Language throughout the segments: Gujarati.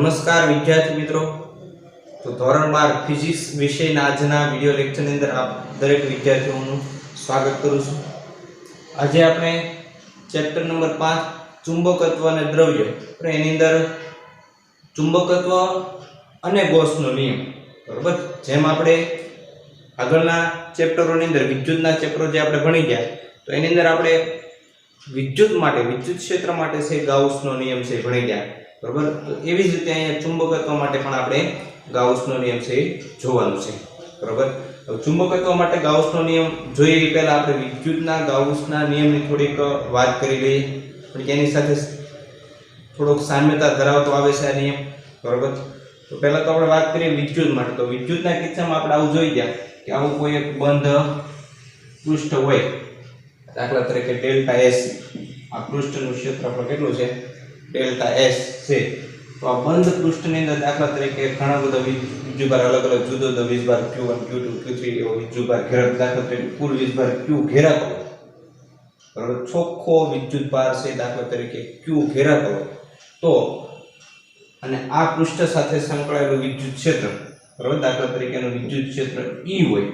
નમસ્કાર વિદ્યાર્થી મિત્રો। તો ધોરણ 12 ફિઝિક્સ વિષયના આજના વિડિયો લેક્ચરની અંદર આપ દરેક વિદ્યાર્થીઓનું સ્વાગત કરું છું। આજે આપણે ચેપ્ટર નંબર 5 ચુંબકત્વ અને દ્રવ્ય તો એની અંદર ચુંબકત્વ અને ગૌસનો નિયમ, બરાબર। જેમ આપણે આગળના ચેપ્ટરોની અંદર વિદ્યુતના ચેપ્ટરો જે આપણે ભણી ગયા તો એની અંદર આપણે વિદ્યુત ક્ષેત્ર માટે છે ગાઉસનો નિયમ છે ભણી ગયા, બરાબર। તો એવી જ રીતે અહીંયા ચુંબકત્વ માટે પણ આપણે ગાઉસનો નિયમ છે જોવાનું છે, બરાબર। હવે ચુંબકત્વ માટે ગાઉસનો નિયમ જોઈએ એ પહેલા આપણે વિદ્યુતના ગાઉસના નિયમની થોડીક વાત કરી લઈએ, પણ એની સાથે થોડોક સામ્યતા ધરાવતો આવે છે આ નિયમ, બરાબર। તો પહેલા તો આપણે વાત કરીએ વિદ્યુત માટે। તો વિદ્યુતના કિસ્સામાં આપણે આવું જોઈ ગયા કે આવું કોઈ એક બંધ પૃષ્ઠ હોય, દાખલા તરીકે ડેલ્ટા એસ, આ પૃષ્ઠનું ક્ષેત્રફળ કેટલું છે? ડેલ્ટા એસ છે। તો આ બંધ પૃષ્ઠની અંદર દાખલા તરીકે ઘણા બધા વિદ્યુતભાર અલગ અલગ જુદો જુદો વીજભાર Q1 Q2 Q3 એવો વિદ્યુતભાર ઘેરા, દાખલા તરીકે કુલ વીજભાર Q ઘેરાતો હોય, બરાબર। ચોખ્ખો વિદ્યુતભાર છે દાખલા તરીકે Q ઘેરાતો હોય તો અને આ પૃષ્ઠ સાથે સંકળાયેલું વિદ્યુત ક્ષેત્ર, બરાબર, દાખલા તરીકે એનું વિદ્યુત ક્ષેત્ર E હોય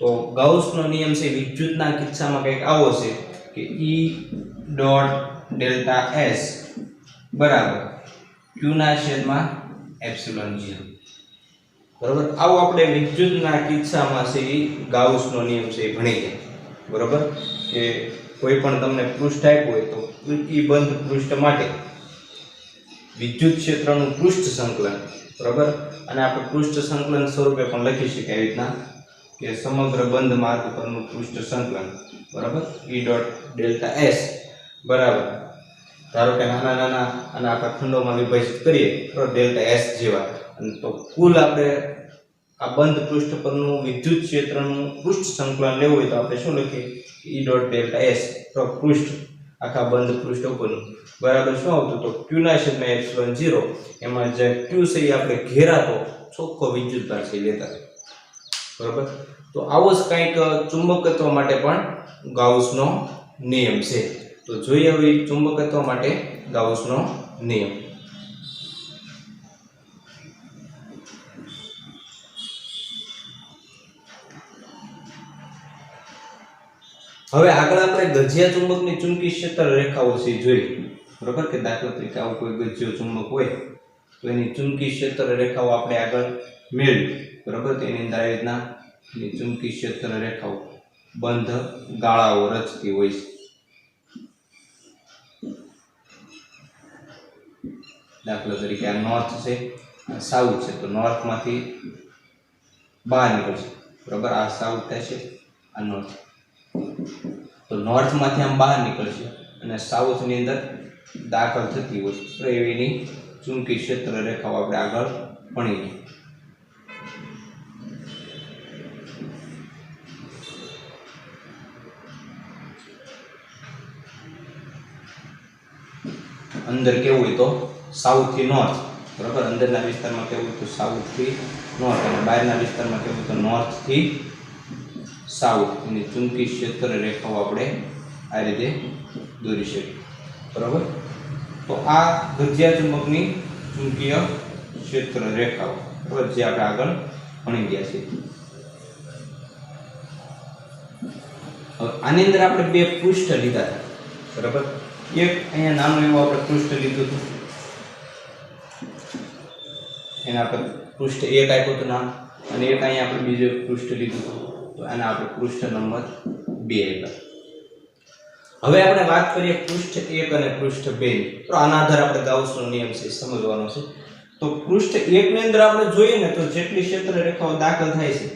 તો ગાઉસનો નિયમ છે વિદ્યુતના કિસ્સામાં કંઈક આવો છે કે E ડોટ ડેલ્ટા S બરાબર Q ના છેદમાં એપ્સિલોન 0, બરાબર। આવો આપણે વિદ્યુતના કિસ્સામાં છે એ ગાઉસનો નિયમ છે ભણી ગયા, બરાબર। કે કોઈ પણ તમને પૃષ્ઠ આપ્યું હોય તો E બંધ પૃષ્ઠ માટે વિદ્યુત ક્ષેત્રનું પૃષ્ઠ સંકલન, બરાબર, અને આપણે પૃષ્ઠ સંકલન સ્વરૂપે પણ લખી શકીએ આવી રીતના કે સમગ્ર બંધ માર્ગ પરનું પૃષ્ઠ સંકલન, બરાબર, E ડોટ ડેલ્ટા S બરાબર, ધારો કે નાના નાના અને આખા ખંડોમાં વિભાજિત કરીએ તો ડેલ્ટા S જેવા, અને તો કુલ આપણે આ બંધ પૃષ્ઠ પરનું વિદ્યુત ક્ષેત્રનું પૃષ્ઠ સંકલન લેવું હોય તો આપણે શું લખીએ? E ડોટ ડેલ્ટા S તો પૃષ્ઠ આખા બંધ પૃષ્ઠ ઉપરનું બરાબર શું આવતું? તો Q ના છેદમાં એપ્સિલોન 0, એમાં જે Q છે એ આપણે ઘેરાતો ચોખ્ખો વિદ્યુતભાર છે લેતા, બરાબર। તો આવો જ કંઈક ચુંબકત્વ માટે પણ ગાઉસનો નિયમ છે। તો જોઈએ હવે ચુંબકત્વ માટે ગાઉસનો નિયમ। હવે આગળ આપણે ગજિયા ચુંબકની ચુંબકીય ક્ષેત્ર રેખાઓ છે જોઈએ, બરાબર, કે દાખલા તરીકે આવું કોઈ ગજિયો ચુંબક હોય તો એની ચુંબકીય ક્ષેત્ર રેખાઓ આપણે આગળ મેળવી, બરાબર। તો એની અંદર આવી રીતના ચુંબકીય ક્ષેત્ર રેખાઓ બંધ ગાળાઓ રચતી હોય છે, દાખલા તરીકે આ નોર્થ છે, આ સાઉથ છે, તો નોર્થમાંથી બહાર નીકળશે, બરાબર, આ સાઉથ થશે, આ નોર્થ, તો નોર્થમાંથી આમ બહાર નીકળશે અને સાઉથની અંદર દાખલ થતી હોય તો એવીની ચુંબકીય ક્ષેત્ર રેખાઓ આપણે આગળ ભણીએ। અંદર કેવું હોય તો સાઉથ થી નોર્થ, બરાબર, અંદરના વિસ્તારમાં કેવું હોય તો સાઉથ થી નોર્થ, અને બહારના વિસ્તારમાં કેવું હોય તો નોર્થ થી સાઉથ, એની ચુંબકીય ક્ષેત્ર રેખાઓ આપણે આ રીતે દોરી શકીએ, બરાબર। તો આ ગજિયા ચુંબકની ચુંબકીય ક્ષેત્ર રેખાઓ, બરાબર, જે આપણે આગળ ભણી ગયા છે। હવે આની અંદર આપણે બે પૃષ્ઠ લીધા હતા, બરાબર। એક અહીંયા નાનું એવું આપણે પૃષ્ઠ લીધું હતું, એને આપણે પૃષ્ઠ 1 આપ્યું હતું નામ, અને એક અહીંયા આપણે બીજું પૃષ્ઠ લીધું હતું તો આને આપણે પૃષ્ઠ નંબર 2 આપ્યા। હવે આપણે વાત કરીએ પૃષ્ઠ 1 અને પૃષ્ઠ 2 ની। તો આના આધારે આપણે ગાઉસનો નિયમ છે સમજવાનો છે। તો પૃષ્ઠ 1 ની અંદર આપણે જોઈએ ને તો જેટલી ક્ષેત્ર રેખાઓ દાખલ થાય છે,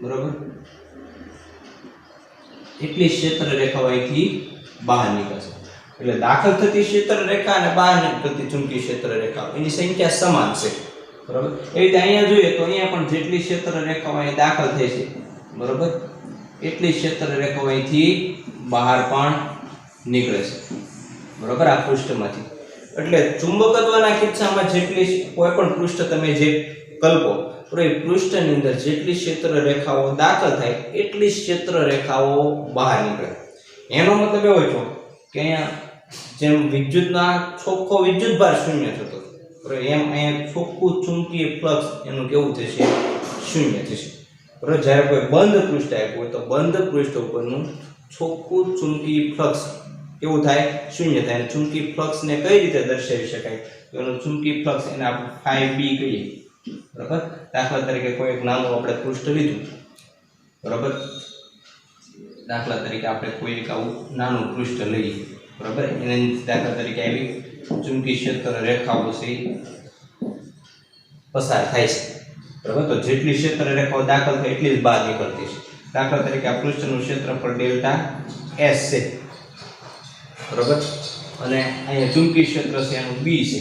બરાબર, એટલી ક્ષેત્ર રેખાઓ અહીંથી બહાર નીકળશે, એટલે દાખલ થતી ક્ષેત્ર રેખા અને બહાર નીકળતી ચુંબકીય ક્ષેત્ર રેખાઓ એની સંખ્યા સમાન છે, બરાબર। એ રીતે અહીંયા જોઈએ તો અહીંયા પણ જેટલી ક્ષેત્ર રેખાઓ અહીં દાખલ થઈ છે, બરાબર, એટલી ક્ષેત્ર રેખાઓ અહીંથી બહાર પણ નીકળે છે, બરાબર, આ પૃષ્ઠમાંથી। એટલે ચુંબકત્વના કિસ્સામાં જેટલી કોઈ પણ પૃષ્ઠ તમે જે કલ્પો તો એ પૃષ્ઠની અંદર જેટલી ક્ષેત્ર રેખાઓ દાખલ થાય એટલી ક્ષેત્ર રેખાઓ બહાર નીકળે। એનો મતલબ એવો છે કે અહીંયા જેમ વિદ્યુતના ચોખ્ખો વિદ્યુતભાર શૂન્ય થતો બરાબર એમ અહીંયા ચોખ્ખું ચુંબકીય ફ્લક્સ એનું કેવું થશે શૂન્ય થશે બરાબર જ્યારે કોઈ બંધ પૃષ્ઠ આપ્યું હોય તો બંધ પૃષ્ઠ ઉપરનું ચોખ્ખું ચુંબકીય ફ્લક્સ કેવું થાય શૂન્ય થાય અને ચુંબકીય ફ્લક્સને કઈ રીતે દર્શાવી શકાય તો એનું ચુંબકીય ફ્લક્સ એને આપણે phi b કહીએ બરાબર દાખલા તરીકે કોઈ એક નાનું આપણે પૃષ્ઠ લીધું બરાબર દાખલા તરીકે આપણે કોઈ એક આવું નાનું પૃષ્ઠ લઈએ બરાબર એને દાખલા તરીકે આવી ચુંબકીય ક્ષેત્ર રેખાઓ છે પસાર થાય છે બરાબર તો જેટલી ક્ષેત્ર રેખાઓ દાખલ થાય એટલી જ બહાર નીકળતી છે દાખલા તરીકે આ પૃષ્ઠનું ક્ષેત્રફળ ડેલ્ટા S છે બરાબર અને અહીંયા ચુંબકીય ક્ષેત્ર છે એનું b છે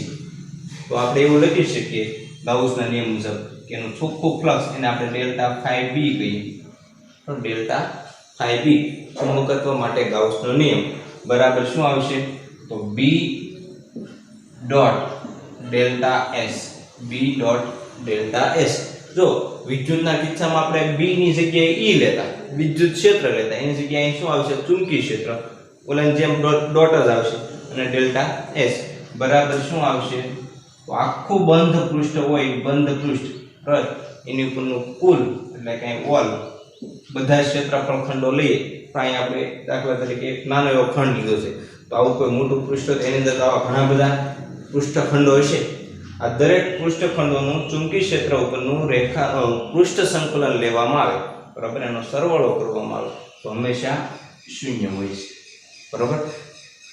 તો આપણે એવું લખી શકીએ ગાઉસના નિયમ મુજબ કે એનું ચોખ્ખું ફ્લક્સ એને આપણે ડેલ્ટા phi b કહીએ તો ડેલ્ટા phi b ચુંબકત્વ માટે ગાઉસનો નિયમ બરાબર શું આવશે તો b dot delta s b dot delta s જો વિદ્યુતના કિસ્સામાં આપણે b ની જગ્યાએ e લેતા વિદ્યુત ક્ષેત્ર લેતા એની જગ્યાએ શું આવશે ચુંબકીય ક્ષેત્ર ઓલાની જેમ ડોટ જ આવશે અને ડેલ્ટા s બરાબર શું આવશે તો આખું બંધ પૃષ્ઠ હોય બંધ પૃષ્ઠ બરાબર એની ઉપરનું કુલ એટલે કે ઓલ બધા ક્ષેત્રફળ ખંડો લઈએ પણ અહીં આપણે દાખલા તરીકે એક નાનો એવો ખંડ લીધો છે તો આવું કોઈ મોટું પૃષ્ઠ તો એની અંદર આવા ઘણા બધા પૃષ્ઠખંડો હશે આ દરેક પૃષ્ઠખંડોનું ચુંબકીય ક્ષેત્ર ઉપરનું રેખા પૃષ્ઠ સંકલન લેવામાં આવે બરાબર એનો સરવાળો કરવામાં આવે તો હંમેશા શૂન્ય હોય છે બરાબર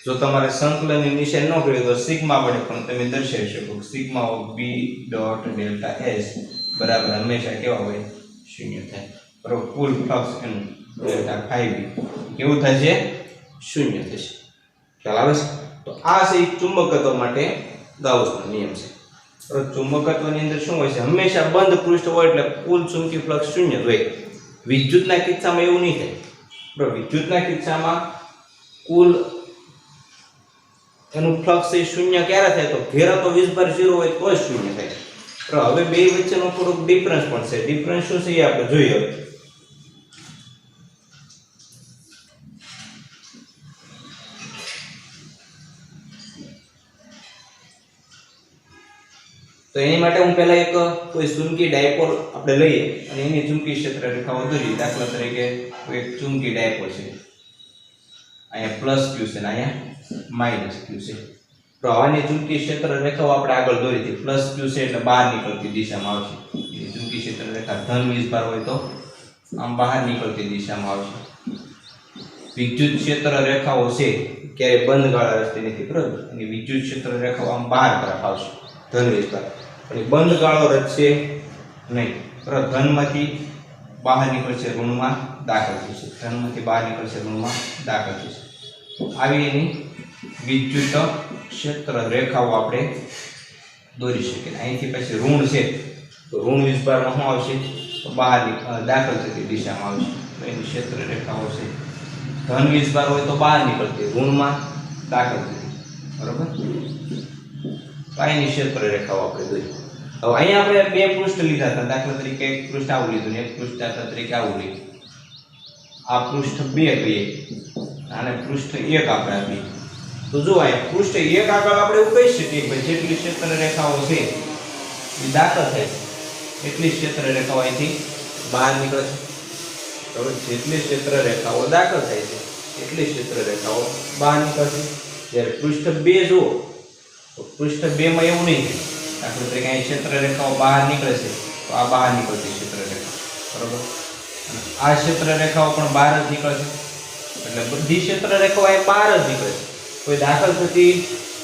જો તમારે સંકલનની નિશાન ન કર્યું તો સિગ્મા વડે પણ તમે દર્શાવી શકો sigma of b dot delta s બરાબર હંમેશા કેવા હોય શૂન્ય થાય બરાબર કુલ ફ્લક્સ એનું ડેલ્ટા phi b કેવું થશે શૂન્ય થશે ખ્યાલ આવે છે તો આ છે ચુંબકત્વ માટે ગાઉસનો નિયમ છે બરાબર ચુંબકત્વની અંદર શું હોય છે હંમેશા બંધ પૃષ્ઠ હોય એટલે કુલ ચુંબકીય ફ્લક્સ શૂન્ય જ હોય વિદ્યુતના કિસ્સામાં એવું નહીં થાય બરાબર વિદ્યુતના કિસ્સામાં કુલ એનું ફ્લક્સ એ શૂન્ય ક્યારે થાય તો ઘેરા તો વીજભાર 0 હોય તો જ શૂન્ય થાય બરાબર હવે બે વચ્ચેનો થોડોક ડિફરન્સ પણ છે ડિફરન્સ શું છે એ આપણે જોઈએ હવે તો એની માટે હું પહેલા એક કોઈ ચુંબકીય ડાયપોલ આપણે લઈએ અને એની ચુંબકીય ક્ષેત્ર રેખાઓ દોરીએ દાખલા તરીકે કોઈ એક ચુંબકીય ડાયપોલ છે અહીંયા પ્લસ q છે અને અહીંયા માઈનસ q છે તો આની ચુંબકીય ક્ષેત્ર રેખાઓ આપણે આગળ દોરી હતી પ્લસ q છે એટલે બહાર નીકળતી દિશામાં આવશે એની ચુંબકીય ક્ષેત્ર રેખા ધન વીજભાર હોય તો આમ બહાર નીકળતી દિશામાં આવશે વિદ્યુત ક્ષેત્ર રેખાઓ છે ક્યારે બંધ ગાળા રસ્તે નથી બરાબર એની વિદ્યુત ક્ષેત્ર રેખાઓ આમ બહાર તરફ આવશે ધન વીજભાર અને બંધ ગાળો રચશે નહીં બરાબર ધનમાંથી બહાર નીકળશે ઋણમાં દાખલ થશે ધનમાંથી બહાર નીકળશે ઋણમાં દાખલ થશે આવી એની વિદ્યુત ક્ષેત્ર રેખાઓ આપણે દોરી શકીએ અહીંથી પછી ઋણ છે તો ઋણ વીજભારમાં શું આવશે તો બહાર દાખલ થતી દિશામાં આવશે તો એની ક્ષેત્ર રેખાઓ છે ધન વીજભાર હોય તો બહાર નીકળતી ઋણમાં દાખલ થતી બરાબર પાયની ક્ષેત્ર રેખાઓ આપણે દોરી હવે અહીંયા આપણે બે પૃષ્ઠ લીધા હતા દાખલા તરીકે એક પૃષ્ઠ આવું લીધું ને એક પૃષ્ઠ દાખલા તરીકે આવું લીધું આ પૃષ્ઠ 2 કહીએ અને પૃષ્ઠ 1 આપણે આપીએ તો જો અહીંયા પૃષ્ઠ 1 આગળ આપણે એવું કહી શકીએ કે જેટલી ક્ષેત્ર રેખાઓ છે એ દાખલ થાય એટલી ક્ષેત્ર રેખાઓ અહીંથી બહાર નીકળે છે હવે જેટલી ક્ષેત્ર રેખાઓ દાખલ થાય છે એટલી ક્ષેત્ર રેખાઓ બહાર નીકળશે જ્યારે પૃષ્ઠ 2 જુઓ તો પૃષ્ઠ 2 માં એવું નહીં દાખલા તરીકે અહીં ક્ષેત્ર રેખાઓ બહાર નીકળે છે તો આ બહાર નીકળતી ક્ષેત્ર રેખા બરોબર અને આ ક્ષેત્ર રેખાઓ પણ બહાર જ નીકળે છે એટલે બધી ક્ષેત્ર રેખાઓ અહીં બહાર જ નીકળે છે કોઈ દાખલ થતી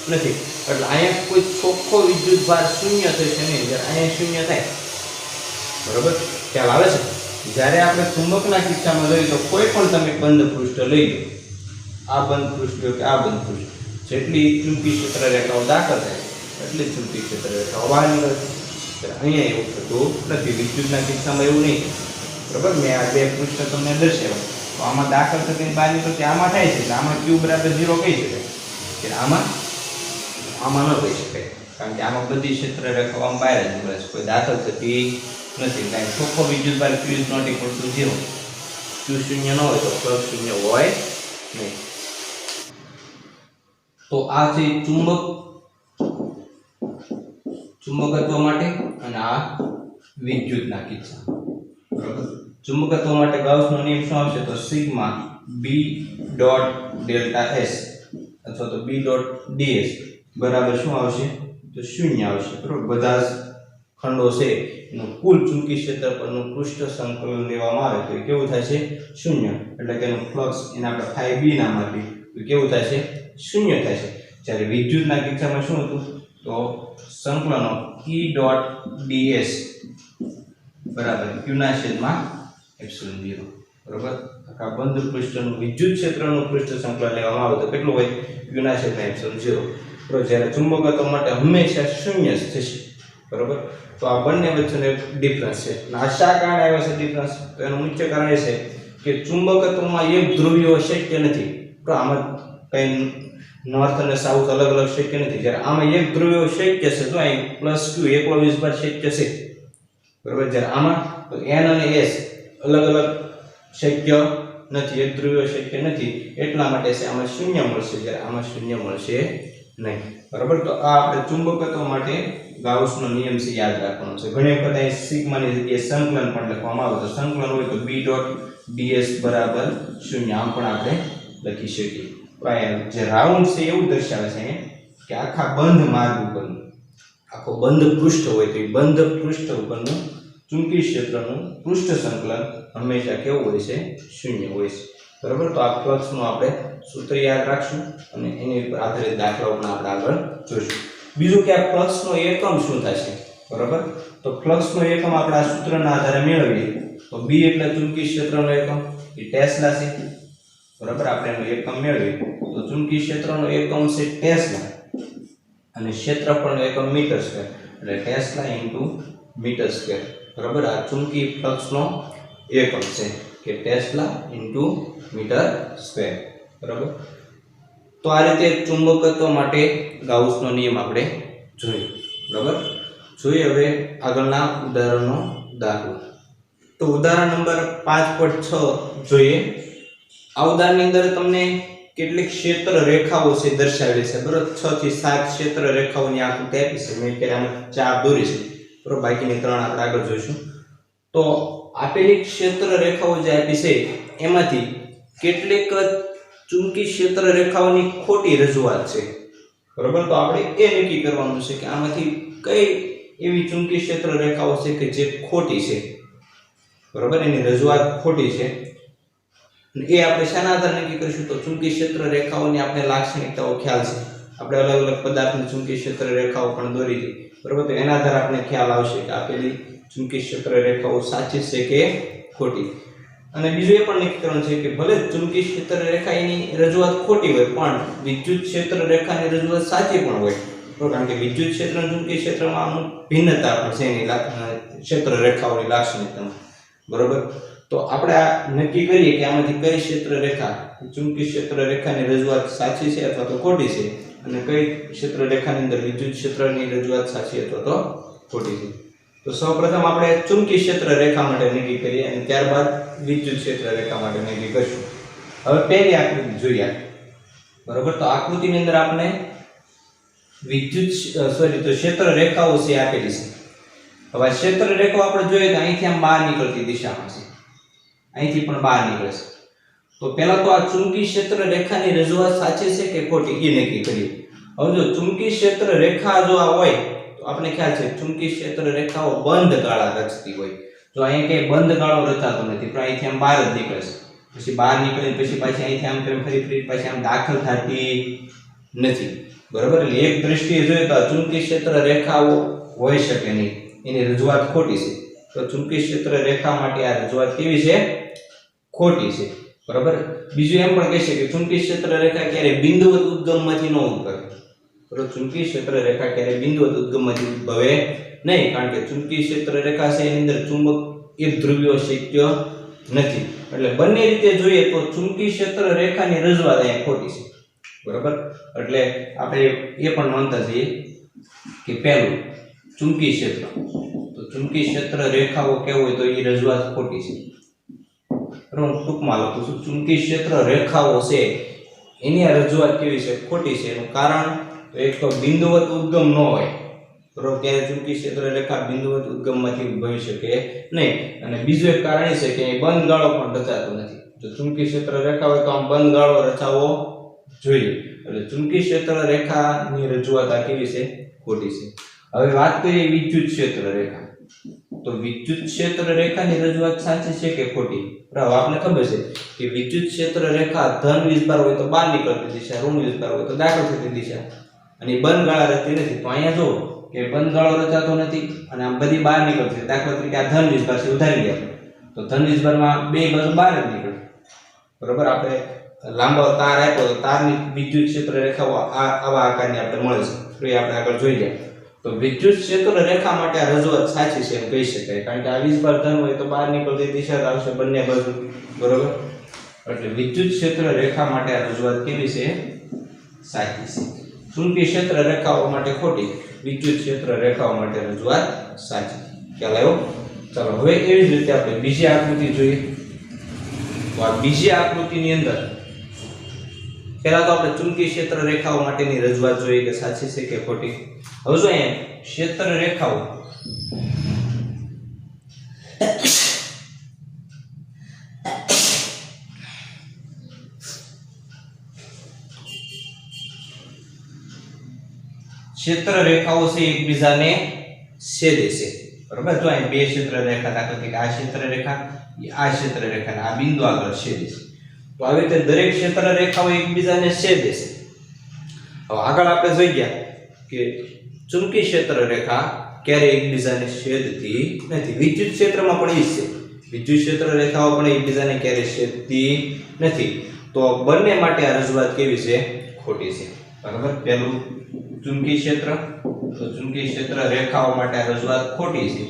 નથી એટલે અહીંયા કોઈ ચોખ્ખો વિદ્યુતભાર શૂન્ય થશે નહીં જ્યારે અહીંયા શૂન્ય થાય બરોબર ખ્યાલ આવે છે જ્યારે આપણે ચુંબકના કિસ્સામાં લઈએ તો કોઈ પણ તમે બંધ પૃષ્ઠ લઈ લો આ બંધ પૃષ્ઠ કે આ બંધ પૃષ્ઠ જેટલી ચુંબકીય ક્ષેત્ર રેખાઓ દાખલ થાય એટલી ચુંબકીય ક્ષેત્ર રેખાઓ બહાર નીકળે છે અહીંયા એવું થતું નથી વિદ્યુતના કિસ્સામાં એવું નહીં બરાબર મેં આ બે પૃષ્ઠ તમને દર્શાવ્યા તો આમાં દાખલ થતી બહાર નીકળતી આમાં થાય છે એટલે આમાં q બરાબર 0 કહી શકાય કે આમાં ન કહી શકાય કારણ કે આમાં બધી ક્ષેત્ર રેખાઓ આમ બહાર જ નીકળે છે કોઈ દાખલ થતી નથી કારણ ચોખ્ખો વિદ્યુતભાર q is not equal to 0 q શૂન્ય ન હોય તો ફ્લક્સ શૂન્ય હોય નહીં તો આ છે ચુંબકત્વ માટે અને આ વિદ્યુતના કિસ્સા બરાબર। ચુંબકત્વ માટે ગાઉસનો નિયમ શું આવશે તો sigma b dot delta s અથવા તો b ડોટ ds બરાબર શું આવશે તો શૂન્ય આવશે બરાબર। બધા જ ખંડો છે એનું કુલ ચુંબકીય ક્ષેત્ર પરનું પૃષ્ઠ સંકલન લેવામાં આવે તો એ કેવું થાય છે શૂન્ય, એટલે કે એનું ફ્લક્સ એને આપણે phi b નામ આપીએ તો કેવું થાય છે શૂન્ય થાય છે। જ્યારે વિદ્યુતના કિસ્સામાં શું હતું તો સંકલનો E ડોટ ds બરાબર q ના છેદમાં એપ્સિલોન 0 બરાબર। આ બંધ પૃષ્ઠનું વિદ્યુત ક્ષેત્રનું પૃષ્ઠ સંકલન લેવામાં આવે તો કેટલું હોય q ના છેદમાં એપ્સિલોન 0 બરાબર। જ્યારે ચુંબકત્વ માટે હંમેશા શૂન્ય જ થશે બરાબર। તો આ બંને વચ્ચેનો એક ડિફરન્સ છે અને આ શા કારણે આવ્યો છે ડિફરન્સ તો એનું મુખ્ય કારણ એ છે કે ચુંબકત્વમાં એક ધ્રુવીય શક્ય નથી તો આમાં કઈ નોર્થ અને સાઉથ અલગ અલગ શક્ય નથી। જ્યારે આમાં એક ધ્રુવીય શક્ય છે તો અહીં +q એકલો વિસ્ભાર શક્ય છે બરાબર। જ્યારે આમાં તો n અને s અલગ અલગ શક્ય નથી, એક ધ્રુવીય શક્ય નથી, એટલા માટે છે આમાં શૂન્ય મળશે જ્યારે આમાં શૂન્ય મળશે નહીં બરાબર। તો આ આપણે ચુંબકત્વ માટે ગાઉસનો નિયમ છે યાદ રાખવાનો છે। ઘણી વખત અહીં સિગ્માની જગ્યાએ સંકલન પણ લખવામાં આવે તો સંકલન હોય તો b ડોટ ds બરાબર શૂન્ય આમ પણ આપણે લખી શકીએ। જે રાઉન્ડ છે એવું દર્શાવે છે કે આખા બંધ માર્ગ ઉપરનું આખો બંધ પૃષ્ઠ હોય તો એ બંધ પૃષ્ઠ ઉપરનું ચુંબકીય ક્ષેત્રનું પૃષ્ઠ સંકલન હંમેશા કેવું હોય છે શૂન્ય હોય છે બરાબર। તો આ ફ્લક્સનું આપણે સૂત્ર યાદ રાખશું અને એની ઉપર આધારિત દાખલાઓ પણ આપણે આગળ જોઈશું। બીજું કે આ ફ્લક્સનો એકમ શું થશે બરાબર। તો ફ્લક્સનો એકમ આપણે આ સૂત્રના આધારે મેળવીએ તો b એટલે ચુંબકીય ક્ષેત્રનો એકમ એ ટેસ્લા છે બરાબર। આપણે એનો એકમ મેળવીએ તો ચુંબકીય ક્ષેત્રનો એકમ છે ટેસ્લા અને ક્ષેત્રફળનો એકમ મીટર સ્ક્વેર એટલે ટેસ્લા ઇન્ટુ મીટર સ્ક્વેર બરાબર। આ ચુંબકીય ફ્લક્સનો એકમ છે કે ટેસ્લા ઇન્ટુ મીટર સ્ક્વેર બરાબર। તો આ રીતે ચુંબકત્વ માટે ગાઉસનો નિયમ આપણે જોયો બરાબર। જોઈએ હવે આગળના ઉદાહરણનો દાખલો। તો ઉદાહરણ નંબર 5.6 જોઈએ। આ ઉદાહરણની અંદર તમને કેટલીક ક્ષેત્ર રેખાઓ છે દર્શાવેલી છે બરાબર। 6 થી 7 ક્ષેત્ર રેખાઓની આકૃતિ આપી છે, મેં કે આમાં 4 દોરી છે બરાબર, બાકીની 3 આપણે આગળ જોઈશું। તો આપેલી ક્ષેત્ર રેખાઓ જે આપી છે એમાંથી કેટલીક ચુંબકીય ક્ષેત્ર રેખાઓની ખોટી રજૂઆત છે બરાબર। તો આપણે એ નક્કી કરવાનું છે કે આમાંથી કઈ એવી ચુંબકીય ક્ષેત્ર રેખાઓ છે કે જે ખોટી છે બરાબર, એની રજૂઆત ખોટી છે એ આપણે શાના આધારે નક્કી કરીશું તો ચુંબકીય ક્ષેત્ર રેખાઓની આપણે લાક્ષણિકતાઓ ખ્યાલ છે, આપણે અલગ અલગ પદાર્થની ચુંબકીય ક્ષેત્ર રેખાઓ પણ દોરી હતી બરાબર। તો એના આધારે આપણે ખ્યાલ આવશે કે આપેલી ચુંબકીય ક્ષેત્ર રેખાઓ સાચી છે કે ખોટી। અને બીજું એ પણ નક્કી કરવાનું છે કે ભલે ચુંબકીય ક્ષેત્ર રેખા એની રજૂઆત ખોટી હોય પણ વિદ્યુત ક્ષેત્ર રેખાની રજૂઆત સાચી પણ હોય બરાબર, કારણ કે વિદ્યુત ક્ષેત્ર અને ચુંબકીય ક્ષેત્રમાં અમુક ભિન્નતા પણ છે એની ક્ષેત્ર રેખાઓની લાક્ષણિકતામાં બરાબર। તો આપણે આ નક્કી કરીએ કે આમાંથી કઈ ક્ષેત્ર રેખા ચુંબકીય ક્ષેત્ર રેખાની રજૂઆત સાચી છે અથવા તો ખોટી છે અને કઈ ક્ષેત્ર રેખાની અંદર વિદ્યુત ક્ષેત્રની રજૂઆત સાચી અથવા તો ખોટી છે। તો સૌપ્રથમ આપણે ચુંબકીય ક્ષેત્ર રેખા માટે નક્કી કરીએ અને ત્યારબાદ વિદ્યુત ક્ષેત્ર રેખા માટે નક્કી કરીશું। હવે પહેલી આકૃતિ જોઈએ બરાબર। તો આકૃતિની અંદર આપણે તો ક્ષેત્ર રેખાઓ છે આપેલી છે। હવે ક્ષેત્ર રેખાઓ આપણે જોઈએ તો અહીંથી આમ બહાર નીકળતી દિશામાં છે, અહીંથી પણ બહાર નીકળે છે। તો પહેલા તો આ ચુંબકીય ક્ષેત્ર રેખાની રજૂઆત સાચી છે કે ખોટી એ નક્કી કરીએ। હવે જો ચુંબકીય ક્ષેત્ર રેખા જો આ હોય તો આપણે ખ્યાલ છે ચુંબકીય ક્ષેત્ર રેખાઓ બંધ ગાળા રચતી હોય, જો અહીં કે બંધ ગાળો રચાતો નથી પણ અહીંથી આમ બહાર જ નીકળે છે, પછી બહાર નીકળીને પછી પાછી અહીંથી આમ કરીને ફરી પાછી આમ દાખલ થતી નથી બરાબર। એટલે એક દ્રષ્ટિએ જોઈએ તો ચુંબકીય ક્ષેત્ર રેખાઓ હોઈ શકે નહીં, એની રજૂઆત ખોટી છે। તો ચુંબકીય ક્ષેત્ર રેખા માટે આ રજૂઆત કેવી છે ખોટી છે બરાબર। બીજું એમ પણ કહી શકે કે ચુંબકીય ક્ષેત્ર રેખા ક્યારે બિંદુવત ઉદ્ગમમાંથી ન ઉદ્ભવે બરાબર, ચુંબકીય ક્ષેત્ર રેખા ક્યારે બિંદુવત ઉદ્ગમમાંથી ઉદ્ભવે નહીં, કારણ કે ચુંબકીય ક્ષેત્ર રેખા છે એની અંદર ચુંબક એક ધ્રુવીય શક્ય નથી। એટલે બંને રીતે જોઈએ તો ચુંબકીય ક્ષેત્ર રેખાની રજૂઆત અહીંયા ખોટી છે બરાબર। એટલે આપણે એ પણ માનતા જઈએ કે પહેલું ચુંબકીય ક્ષેત્ર, તો ચુંબકીય ક્ષેત્ર રેખાઓ કેવું હોય તો એ રજૂઆત ખોટી છે બરાબર। ટૂંકમાં લખું છું ચુંબકીય ક્ષેત્ર રેખાઓ છે એની આ રજૂઆત કેવી છે? ખોટી છે. એનું કારણ તો એક તો બિંદુવત ઉદ્ગમ ન હોય, બરોબર, ત્યારે ચુંબકીય ક્ષેત્ર રેખા બિંદુવત ઉદ્ગમમાંથી ઉદ્ભવી શકે નહીં. અને બીજું એક કારણ એ છે કે અહીં બંધ ગાળો પણ રચાતો નથી. જો ચુંબકીય ક્ષેત્ર રેખા હોય તો આમ બંધ ગાળો રચાવવો જોઈએ. એટલે ચુંબકીય ક્ષેત્ર રેખાની રજૂઆત આ કેવી છે? ખોટી છે. હવે વાત કરીએ વિદ્યુત ક્ષેત્ર રેખા. તો વિદ્યુત ક્ષેત્ર રેખાની રજૂઆત સાચી છે કે ખોટી? બરાબર, આપને ખબર છે કે વિદ્યુત ક્ષેત્ર રેખા ધન વીજભાર હોય તો બહાર નીકળતી દિશા, ઋણ વીજભાર હોય તો દાખલ થતી દિશા, અને બંધ ગાળા રચતી નથી. તો અહીંયા જો કે બંધ ગાળો રચાતો નથી અને આમ બધી બહાર નીકળતી. દાખલા તરીકે આ ધન વીજભાર છે, ઉધારી લે તો ધન વીજભારમાં બે બાજુ બહાર જ નીકળે. બરોબર, આપણે લાંબો તાર આપ્યો તો તારની વિદ્યુત ક્ષેત્ર રેખાઓ આવા આકારની આપણે મળે છે. તો એ આપણે આગળ જોઈ જાય. તો વિદ્યુત ક્ષેત્ર રેખા માટે આ રજૂઆત સાચી છે એમ કહી શકાય, કારણ કે આ વીજભાર ધન હોય તો બહાર નીકળતી દિશા આવશે બંને બાજુ. બરોબર, એટલે વિદ્યુત ક્ષેત્ર રેખા માટે આ રજૂઆત કેવી છે? સાચી છે. ચુંબકીય ક્ષેત્ર રેખાઓ માટે ખોટી, વિદ્યુત ક્ષેત્ર રેખાઓ માટે રજૂઆત સાચી. ખ્યાલ આવ્યો? ચાલો હવે એવી જ રીતે આપણે બીજી આકૃતિ જોઈએ. તો આ બીજી આકૃતિની અંદર પહેલા તો આપણે ચુંબકીય ક્ષેત્ર રેખાઓ માટેની રજૂઆત જોઈએ કે સાચી છે કે ખોટી. હવે જો અહીંયા ક્ષેત્ર રેખાઓ ક્ષેત્ર રેખાઓ છે એકબીજાને છેદે છે. બરાબર, જો અહીં બે ક્ષેત્ર રેખા દાખલા તરીકે આ ક્ષેત્ર રેખા, આ ક્ષેત્ર રેખા, આ બિંદુ આગળ છેદે છે. તો આવી રીતે દરેક ક્ષેત્ર રેખાઓ એકબીજાને છેદે છે. હવે આગળ આપણે જોઈ ગયા કે ચુંબકીય ક્ષેત્ર રેખા ક્યારે એકબીજાને છેદતી નથી. વિદ્યુત ક્ષેત્રમાં પણ એ છે. વિદ્યુત ક્ષેત્ર રેખાઓ પણ એકબીજાને ક્યારે છેદતી નથી. તો બંને માટે આ રજૂઆત કેવી છે? ખોટી છે. બરાબર, પહેલું ચુંબકીય ક્ષેત્ર, તો ચુંબકીય ક્ષેત્ર રેખાઓ માટે આ રજૂઆત ખોટી છે.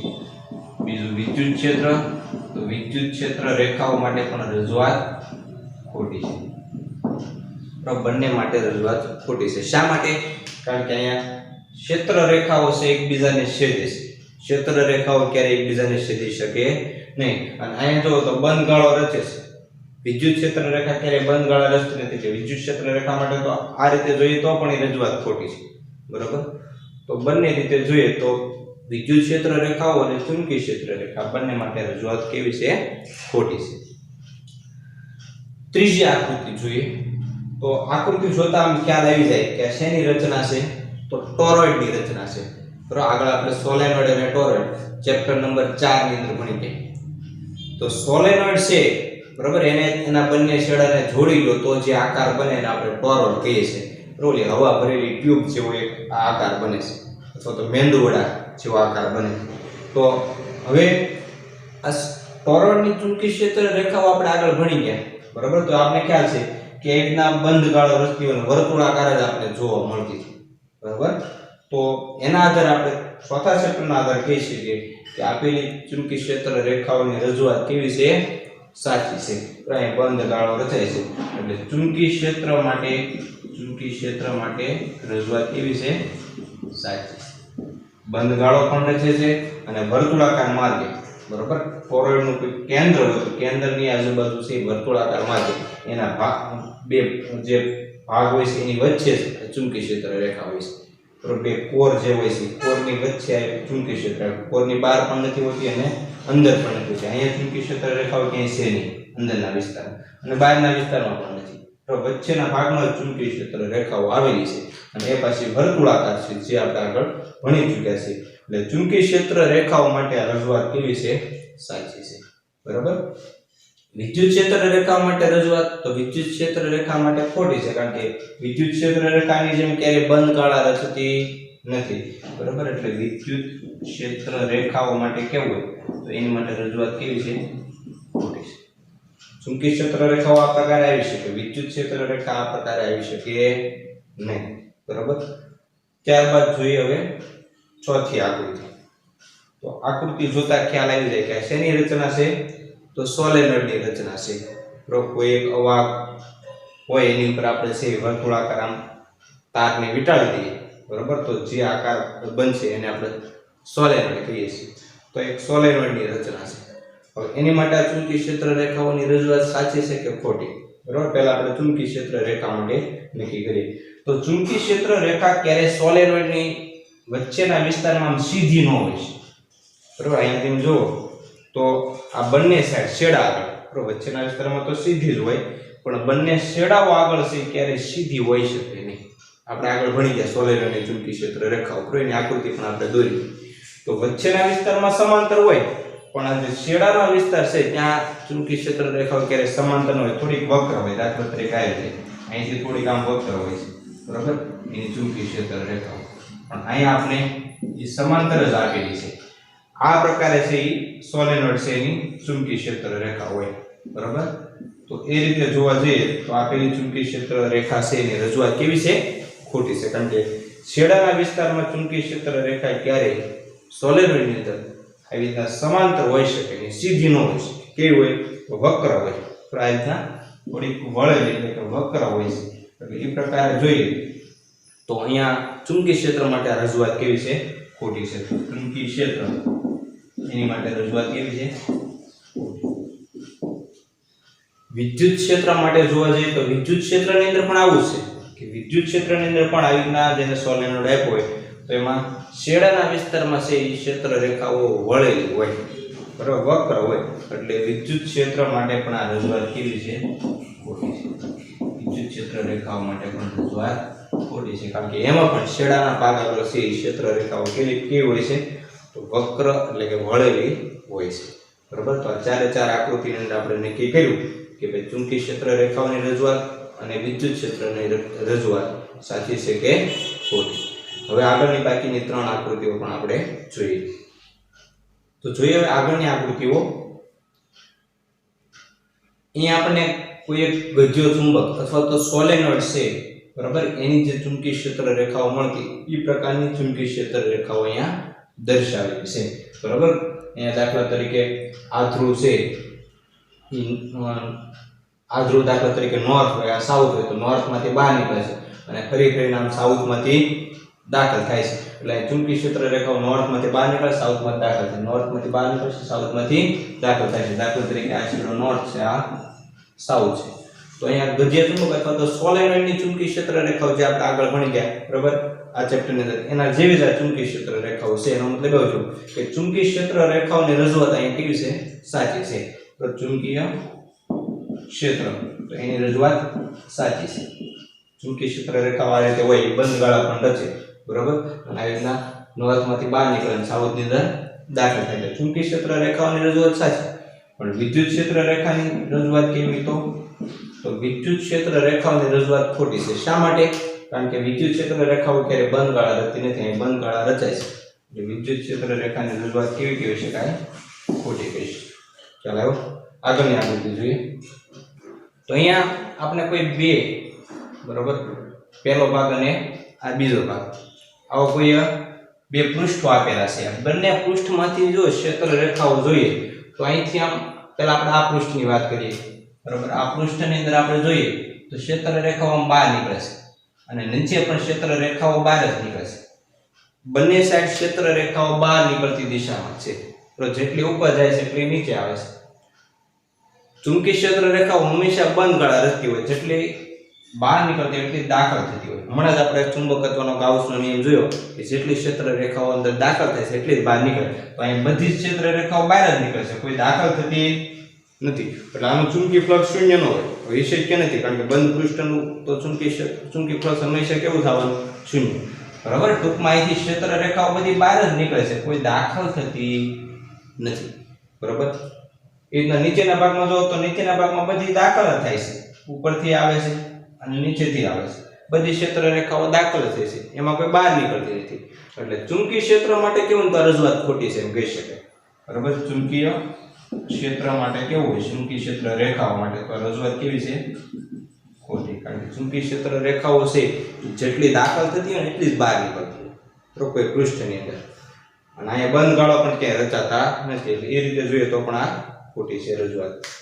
બીજું વિદ્યુત ક્ષેત્ર, તો વિદ્યુત ક્ષેત્ર રેખાઓ માટે પણ રજૂઆત ખોટી છે. તો બંને માટે રજૂઆત ખોટી છે. શા માટે? કારણ કે અહીંયા ક્ષેત્ર રેખાઓ છે એકબીજાને છેદે છે. ક્ષેત્ર રેખાઓ ક્યારે એકબીજાને છેદી શકે નહીં. અને અહીંયા જો તો બંધ ગાળો રચે છે. વિદ્યુત ક્ષેત્ર રેખા ક્યારે બંધ ગાળા રચતી નથી. કે વિદ્યુત ક્ષેત્ર રેખા માટે તો આ રીતે જોઈએ તો પણ એ રજૂઆત ખોટી છે. બરોબર, તો બંને રીતે જોઈએ તો વિદ્યુત ક્ષેત્ર રેખાઓ અને ચુંબકીય ક્ષેત્ર રેખા બંને માટે રજૂઆત કેવી છે? ખોટી છે. ત્રીજી આકૃતિ જોઈએ. તો આકૃતિ જોતા આમ ખ્યાલ આવી જાય કે શેની રચના છે? તો ટોરોઇડ ની રચના છે. બરાબર, આગળ આપણે સોલેનોઇડ અને ટોરોઇડ ચેપ્ટર નંબર 4 ની અંદર ભણી ગયા. તો સોલેનોઇડ છે, બરાબર, એને એના બંને છેડાને જોડી લો તો જે આકાર બને એને આપણે ટોરોઇડ કહીએ છીએ. બરોબર, હવા ભરેલી ટ્યુબ જેવો એક આકાર બને છે, અથવા તો મેંદુવડા જેવો આકાર બને. તો હવે આ ટોરોઇડની ચુંબકીય ક્ષેત્ર રેખાઓ આપણે આગળ ભણી ગયા. બરાબર, તો આપણે ખ્યાલ છે કે એકના બંધ ગાળો રચતી હોય વર્તુળાકાર જ આપણે જોવા મળતી. બરાબર, તો એના આધારે આપણે ચોથા ચેપ્ટરના આધારે કહી શકીએ કે આપેલી ચુંબકીય ક્ષેત્ર રેખાઓની રજૂઆત કેવી છે? સાચી છે. અહીં બંધ ગાળો રચાય છે એટલે ચુંબકીય ક્ષેત્ર માટે રજૂઆત કેવી છે? સાચી છે. બંધ ગાળો પણ રચે છે અને વર્તુળાકાર માર્ગે. બરાબર, ટોરોઇડનું કોઈ કેન્દ્ર હોય તો કેન્દ્રની આજુબાજુ છે વર્તુળાકાર માર્ગે એના બે જે ભાગ હોય છે એની વચ્ચે ચુંબકીય ક્ષેત્ર રેખા હોય છે. બરાબર, બે કોર જે હોય છે કોરની વચ્ચે આ ચુંબકીય ક્ષેત્ર, કોરની બહાર પણ નથી હોતી અને અંદર પણ નથી હોતી. અહીંયા ચુંબકીય ક્ષેત્ર રેખાઓ ક્યાંય છે નહીં અંદરના વિસ્તારમાં, અને બહારના વિસ્તારમાં પણ નથી. તો વચ્ચેના ભાગમાં ચુંબકીય ક્ષેત્ર રેખાઓ આવેલી છે અને એ પાછી વર્તુળાકાર છે, જે આપણે આગળ ભણી ચૂક્યા છે. એટલે ચુંબકીય ક્ષેત્ર રેખાઓ માટે આ રજૂઆત કેવી છે? સાચી છે. બરાબર, વિદ્યુત ક્ષેત્ર રેખા માટે રજૂઆત તો વિદ્યુત ક્ષેત્ર રેખા માટે ખોટી છે, કારણ કે વિદ્યુત ક્ષેત્ર રેખાની જેમ ક્યારેય બંધ ગાળા રચતી નથી. બરાબર, એટલે વિદ્યુત ક્ષેત્ર રેખાઓ માટે કેવું હોય તો એની માટે રજૂઆત કેવી છે? ખોટી છે. ચુંબકીય ક્ષેત્ર રેખાઓ આ પ્રકારે આવી શકે, વિદ્યુત ક્ષેત્ર રેખા આ પ્રકારે આવી શકે નહીં. બરાબર, ત્યારબાદ જોઈએ હવે ચોથી આકૃતિ. તો આકૃતિ જોતા ખ્યાલ આવી જાય કે શેની રચના છે? તો સોલેનોઇડની રચના છે. બરાબર, કોઈ એક અવાહક હોય એની ઉપર આપણે છે વર્તુળાકાર આમ તારને વીંટાળી દઈએ. બરાબર, તો જે આકાર બનશે એને આપણે સોલેનોઇડ કહીએ છીએ. તો એક સોલેનોઇડની રચના છે. હવે એની માટે આ ચુંબકીય ક્ષેત્ર રેખાઓની રજૂઆત સાચી છે કે ખોટી? बराबर पहला આપણે ચુંબકીય ક્ષેત્ર રેખા માટે નક્કી કરીએ તો ચુંબકીય ક્ષેત્ર રેખા ક્યારે સોલેનોઇડની વચ્ચેના વિસ્તારમાં સીધી ન હોય છે બરાબર અહીંયા તમે જુઓ તો આ બંને સાઈડ છેડા આગળ બરાબર વચ્ચેના વિસ્તારમાં તો સીધી જ હોય પણ બંને છેડાઓ આગળ છે ક્યારે સીધી હોઈ શકે નહીં આપણે આગળ ભણી ગયા સોલેનોઇડની ચુંબકીય ક્ષેત્ર રેખાઓ બરાબર એની આકૃતિ પણ આપણે દોરી તો વચ્ચેના વિસ્તારમાં સમાંતર હોય પણ આ જે છેડાનો વિસ્તાર છે ત્યાં ચુંબકીય ક્ષેત્ર રેખાઓ ક્યારે સમાંતર ન હોય થોડીક વક્ર હોય દાખલા તરીકે આ રીતે અહીંથી થોડીક આમ વક્ર હોય છે બરાબર એની ચુંબકીય ક્ષેત્ર રેખાઓ પણ અહીંયા આપણે એ સમાંતર જ આપેલી છે આ પ્રકારે છે એ સોલેનોઇડ છે એની ચુંબકીય ક્ષેત્ર રેખા હોય બરાબર તો એ રીતે જોવા જઈએ તો આપેલી ચુંબકીય ક્ષેત્ર રેખા છે એની રજૂઆત કેવી છે ખોટી છે કારણ કે છેડાના વિસ્તારમાં ચુંબકીય ક્ષેત્ર રેખા ક્યારેય સોલેનોઇડની અંદર આવી રીતના સમાંતર હોઈ શકે નહીં સીધી ન હોય શકે કેવી હોય તો વક્ર હોય તો આ રીતના થોડીક વળેલી એટલે કે વક્ર હોય છે એટલે એ પ્રકારે જોઈએ તો અહીંયા ચુંબકીય ક્ષેત્ર માટે આ રજૂઆત કેવી છે ખોટી છે ચુંબકીય ક્ષેત્ર એની માટે રજૂઆત કેવી છે વિદ્યુત ક્ષેત્ર માટે જોવા જઈએ તો વિદ્યુત ક્ષેત્રની અંદર પણ આવું છે કે વિદ્યુત ક્ષેત્રની અંદર પણ આવી રીતના જેને સોલેનોઇડ આપ્યો હોય તો એમાં છેડાના વિસ્તારમાં છે એ ક્ષેત્ર રેખાઓ વળેલી હોય બરાબર વક્ર હોય એટલે વિદ્યુત ક્ષેત્ર માટે પણ આ રજૂઆત કેવી છે ખોટી છે વિદ્યુત ક્ષેત્ર રેખાઓ માટે પણ રજૂઆત ખોટી છે કારણ કે એમાં પણ છેડાના ભાગ આગળ છે એ ક્ષેત્ર રેખાઓ કેવી હોય છે તો વક્ર એટલે કે વળેલી હોય છે બરાબર તો આ ચારે ચાર આકૃતિની અંદર આપણે નક્કી કર્યું કે ભાઈ ચુંબકીય ક્ષેત્ર રેખાઓની રજૂઆત અને વિદ્યુત ક્ષેત્રની રજૂઆત સાચી છે કે ખોટી હવે આગળની બાકીની ત્રણ આકૃતિઓ પણ આપણે જોઈએ તો જોઈએ હવે આગળની આકૃતિઓ અહીંયા આપણને કોઈ એક ગજ્યો ચુંબક અથવા તો સોલેનોઇડ છે બરાબર એની જે ચુંબકીય ક્ષેત્ર રેખાઓ મળતી એ પ્રકારની ચુંબકીય ક્ષેત્ર રેખાઓ અહીંયા દર્શાવેલી છે બરાબર અહીંયા દાખલા તરીકે આ ધ્રુવ છે આ ધ્રુવ દાખલા તરીકે નોર્થ હોય આ સાઉથ હોય તો નોર્થમાંથી બહાર નીકળે છે અને ફરી ફરીને આમ સાઉથમાંથી દાખલ થાય છે એટલે ચુંબકીય ક્ષેત્ર રેખાઓ નોર્થમાંથી બહાર નીકળે સાઉથમાં દાખલ થાય નોર્થમાંથી બહાર નીકળે છે સાઉથમાંથી દાખલ થાય છે દાખલા તરીકે આ છેડો નોર્થ છે આ સાઉથ છે તો અહીંયા ગજ્યા ચુંબક અથવા તો સોલેનોઇડની ચુંબકીય ક્ષેત્ર રેખાઓ જે આપણે આગળ ભણી ગયા બરાબર આ ચેપ્ટરની અંદર એના જેવી જ આ ચુંબકીય ક્ષેત્ર રેખાઓ છે એનો મતલબ એવો છે કે ચુંબકીય ક્ષેત્ર રેખાઓની રજૂઆત અહીંયા કેવી છે સાચી છે તો ચુંબકીય ક્ષેત્ર તો એની રજૂઆત સાચી છે ચુંબકીય ક્ષેત્ર રેખાઓ આ રીતે હોય બંધ ગાળા પણ રચે બરાબર અને આ રીતના નોર્થમાંથી બહાર નીકળે અને સાઉથની અંદર દાખલ થાય છે ચુંબકીય ક્ષેત્ર રેખાઓની રજૂઆત સાચી પણ વિદ્યુત ક્ષેત્ર રેખાની રજૂઆત કેવી તો વિદ્યુત ક્ષેત્ર રેખાઓની રજૂઆત ખોટી છે શા માટે કારણ કે વિદ્યુત ક્ષેત્ર રેખાઓ ક્યારે બંધ ગાળા રચતી નથી અહીં બંધ ગાળા રચાય છે એટલે વિદ્યુત ક્ષેત્ર રેખાની રજૂઆત કેવી કહી શકાય ખોટી કહી શકાય ચાલો આવો આગળની આકૃતિ જોઈએ તો અહીંયા આપણે કોઈ બે બરાબર પહેલો ભાગ અને આ બીજો ભાગ આવો કોઈ બે પૃષ્ઠો આપેલા છે બંને પૃષ્ઠમાંથી જો ક્ષેત્ર રેખાઓ જોઈએ તો અહીંથી આમ પહેલા આપણે આ પૃષ્ઠની વાત કરીએ બરાબર આ પૃષ્ઠની અંદર આપણે જોઈએ તો ક્ષેત્ર રેખાઓ બહાર નીકળે છે અને નીચે પણ ક્ષેત્ર રેખાઓ બહાર જ નીકળે છે બંને સાઈડ ક્ષેત્ર રેખાઓ બહાર નીકળતી દિશામાં છે તો જેટલી ઉપર જાય છે એટલી નીચે આવે છે ચુંબકીય ક્ષેત્ર રેખાઓ હંમેશા બંધ ગાળા રચતી હોય જેટલી બહાર નીકળતી એટલી દાખલ થતી હોય હમણાં જ આપણે ચુંબકત્વનો ગાઉસનો નિયમ જોયો કે જેટલી ક્ષેત્ર રેખાઓ અંદર દાખલ થાય છે એટલી જ બહાર નીકળે તો અહીં બધી જ ક્ષેત્ર રેખાઓ બહાર જ નીકળે છે કોઈ દાખલ થતી નથી એટલે આનું ચુંબકીય ફ્લક્સ શૂન્ય ન હોય એ શક્ય નથી કારણ કે બંધ પૃષ્ઠનું તો ચુંબકીય ફ્લક્સ હંમેશા કેવું થવાનું શૂન્ય બરાબર ટૂંકમાં અહીંથી ક્ષેત્ર રેખાઓ બધી બહાર જ નીકળે છે કોઈ દાખલ થતી નથી બરાબર એ રીતના નીચેના ભાગમાં જો તો નીચેના ભાગમાં બધી દાખલ જ થાય છે ઉપરથી આવે છે અને નીચેથી આવે છે બધી ક્ષેત્ર રેખાઓ દાખલ થાય છે એમાં કોઈ બહાર નીકળતી નથી એટલે ચુંબકીય ક્ષેત્ર માટે કેવું તો રજૂઆત ખોટી છે એમ કહી શકાય બરાબર ચુંબકીય ક્ષેત્ર માટે કેવું હોય ચુંબકીય ક્ષેત્ર રેખાઓ માટે તો રજૂઆત કેવી છે ખોટી કારણ કે ચુંબકીય ક્ષેત્ર રેખાઓ છે જેટલી દાખલ થતી હોય ને એટલી જ બહાર નીકળતી હોય તો કોઈ પૃષ્ઠની અંદર અને અહીંયા બંધ ગાળો પણ ક્યાંય રચાતા નથી એટલે એ રીતે જોઈએ તો પણ આ ખોટી છે રજૂઆત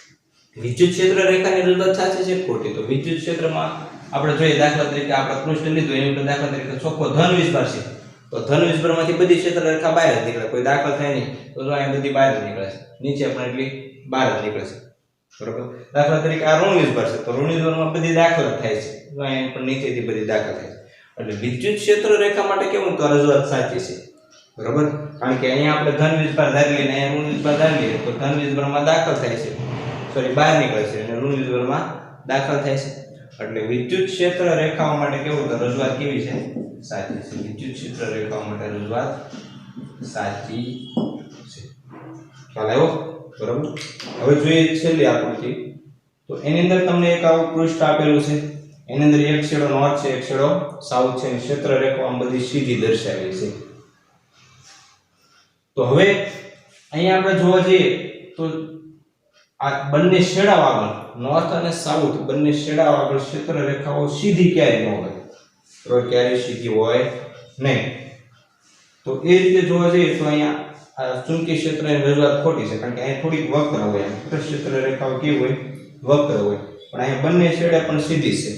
વિદ્યુત ક્ષેત્ર રેખાની રજૂઆત સાચી છે ખોટી તો વિદ્યુત ક્ષેત્રમાં આપણે જોઈએ દાખલા તરીકે આપણે પૃષ્ઠ લીધું એની ઉપર દાખલા તરીકે ચોખ્ખો ધન વિસ્ભાર છે તો ધન વિસ્ભારમાંથી બધી ક્ષેત્ર રેખા બહાર જ નીકળે કોઈ દાખલ થાય નહીં તો જો અહીંયા બધી બહાર જ નીકળે છે નીચે પણ એટલી બહાર જ નીકળે છે બરોબર. દાખલા તરીકે આ ઋણ વીજભાર છે, તો ઋણ વીજભારમાં બધી દાખલ થાય છે, અહીં પણ નીચેથી બધી દાખલ થાય છે. એટલે વિદ્યુત ક્ષેત્ર રેખા માટે કેવું તો રજૂઆત સાચી છે. બરોબર. કારણ કે અહીંયા આપણે ધન વીજભાર ધારી લઈએ, અહીંયા ઋણ વીજભાર ધારી લઈએ, તો ધન વીજભારમાં દાખલ થાય છે, સોરી બહાર નીકળે છે, અને ઋણ વીજભારમાં દાખલ થાય છે. એટલે વિદ્યુત ક્ષેત્ર રેખાઓ માટે કેવું તો રજૂઆત કેવી છે? સાચી છે. વિદ્યુત ક્ષેત્ર રેખાઓ માટે રજૂઆત સાચી છે. ખ્યાલ આવ્યો? બરાબર. હવે જોઈએ છેલ્લી આકૃતિ. તો એની અંદર તમને એક આવું પૃષ્ઠ આપેલું છે, એની અંદર એક છેડો નોર્થ છે, એક છેડો સાઉથ છે, અને ક્ષેત્ર રેખાઓ આમ બધી સીધી દર્શાવેલી છે. તો હવે અહીંયા આપણે જોવા જઈએ તો આ બંને છેડાઓ આગળ નોર્થ અને સાઉથ બંને છેડાઓ આગળ ક્ષેત્ર રેખાઓ સીધી ક્યારેય ન હોય, બરોબર, ક્યારેય સીધી હોય નહીં. તો એ રીતે જોવા જઈએ તો અહીંયા આ ચુંબકીય ક્ષેત્રની રજૂઆત ખોટી છે, કારણ કે અહીંયા થોડીક વક્ર હોય, ક્ષેત્ર રેખાઓ કેવી હોય? વક્ર હોય. પણ અહીંયા બંને છેડે પણ સીધી છે,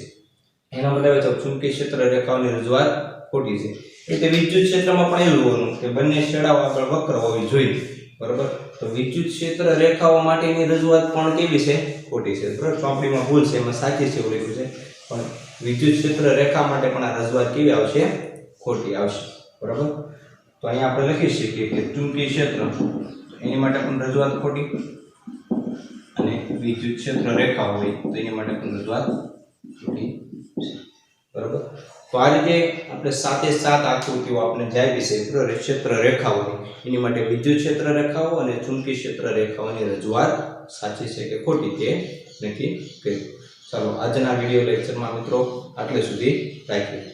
એનો મતલબ તો ચુંબકીય ક્ષેત્ર રેખાઓની રજૂઆત ખોટી છે. એટલે વિદ્યુત ક્ષેત્રમાં પણ એવું હોવાનું કે બંને છેડાઓ આગળ વક્ર હોવી જોઈએ, બરોબર. તો વિદ્યુત ક્ષેત્ર રેખાઓ માટેની રજૂઆત પણ કેવી છે? ખોટી છે. બરોબર. ચોપડીમાં ભૂલ છે, એમાં સાચી છે એવું લખ્યું છે, પણ વિદ્યુત ક્ષેત્ર રેખા માટે પણ આ રજૂઆત કેવી આવશે? ખોટી આવશે. બરોબર. તો અહીંયા આપણે લખી શકીએ કે ચુંબકીય ક્ષેત્ર એની માટે પણ રજૂઆત ખોટી, અને વિદ્યુત ક્ષેત્ર રેખા હોય તો એની માટે પણ રજૂઆત ખોટી છે. બરોબર. તો આ રીતે આપણે 7 એ 7 આકૃતિઓ આપણે જે આપી છે, બરોબર, ક્ષેત્ર રેખાઓની, એની માટે વિદ્યુત ક્ષેત્ર રેખાઓ અને ચુંબકીય ક્ષેત્ર રેખાઓની રજૂઆત સાચી છે કે ખોટી તે નક્કી કર્યું. ચાલો આજના વિડિયો લેક્ચરમાં મિત્રો આટલે સુધી રાખીએ.